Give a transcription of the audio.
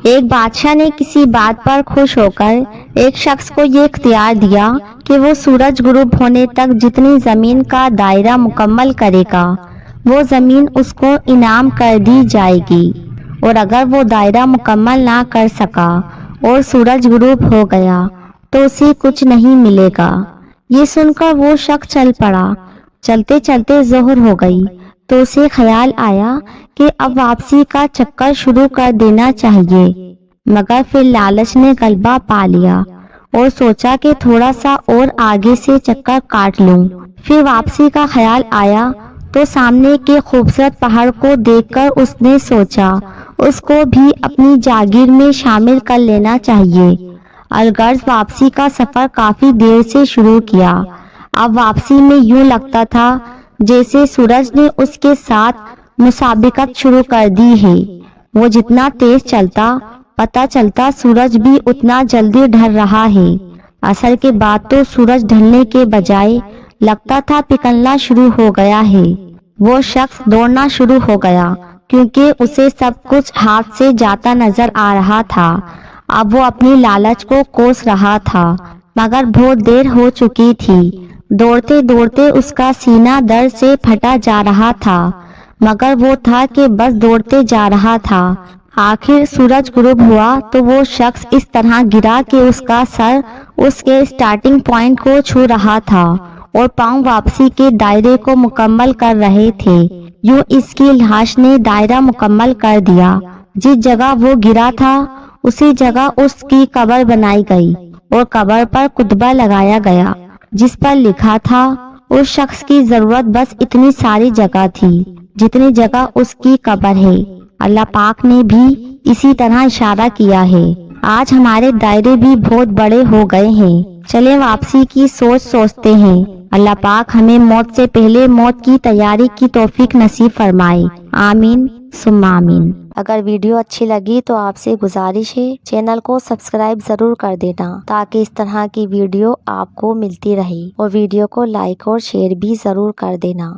ایک بادشاہ نے کسی بات پر خوش ہو کر ایک شخص کو یہ اختیار دیا کہ وہ سورج غروب ہونے تک جتنی زمین کا دائرہ مکمل کرے گا وہ زمین اس کو انعام کر دی جائے گی، اور اگر وہ دائرہ مکمل نہ کر سکا اور سورج غروب ہو گیا تو اسے کچھ نہیں ملے گا۔ یہ سن کر وہ شخص چل پڑا۔ چلتے چلتے ظہر ہو گئی تو اسے خیال آیا کہ اب واپسی کا چکر شروع کر دینا چاہیے، مگر پھر لالچ نے غلبہ پا لیا اور سوچا کہ تھوڑا سا اور آگے سے چکر کاٹ لوں۔ پھر واپسی کا خیال آیا تو سامنے کے خوبصورت پہاڑ کو دیکھ کر اس نے سوچا اس کو بھی اپنی جاگیر میں شامل کر لینا چاہیے۔ الغرض واپسی کا سفر کافی دیر سے شروع کیا۔ اب واپسی میں یوں لگتا تھا جیسے سورج نے اس کے ساتھ مسابقت شروع کر دی ہے۔ وہ جتنا تیز چلتا پتہ چلتا سورج بھی اتنا جلدی ڈھل رہا ہے۔ اثر کے بعد تو سورج ڈھلنے کے بجائے لگتا تھا پگھلنا شروع ہو گیا ہے۔ وہ شخص دوڑنا شروع ہو گیا کیونکہ اسے سب کچھ ہاتھ سے جاتا نظر آ رہا تھا۔ اب وہ اپنی لالچ کو کوس رہا تھا مگر بہت دیر ہو چکی تھی۔ دوڑتے دوڑتے اس کا سینہ درد سے پھٹا جا رہا تھا مگر وہ تھا کہ بس دوڑتے جا رہا تھا۔ آخر سورج غروب ہوا تو وہ شخص اس طرح گرا کہ اس کا سر اس کے سٹارٹنگ پوائنٹ کو چھو رہا تھا اور پاؤں واپسی کے دائرے کو مکمل کر رہے تھے۔ یوں اس کی لاش نے دائرہ مکمل کر دیا۔ جس جگہ وہ گرا تھا اسی جگہ اس کی قبر بنائی گئی اور قبر پر کتبہ لگایا گیا جس پر لکھا تھا اس شخص کی ضرورت بس اتنی ساری جگہ تھی جتنی جگہ اس کی قبر ہے۔ اللہ پاک نے بھی اسی طرح اشارہ کیا ہے۔ آج ہمارے دائرے بھی بہت بڑے ہو گئے ہیں، چلیں واپسی کی سوچتے ہیں۔ اللہ پاک ہمیں موت سے پہلے موت کی تیاری کی توفیق نصیب فرمائے، آمین ثم آمین۔ اگر ویڈیو اچھی لگی تو آپ سے گزارش ہے چینل کو سبسکرائب ضرور کر دینا تاکہ اس طرح کی ویڈیو آپ کو ملتی رہے، اور ویڈیو کو لائک اور شیئر بھی ضرور کر دینا۔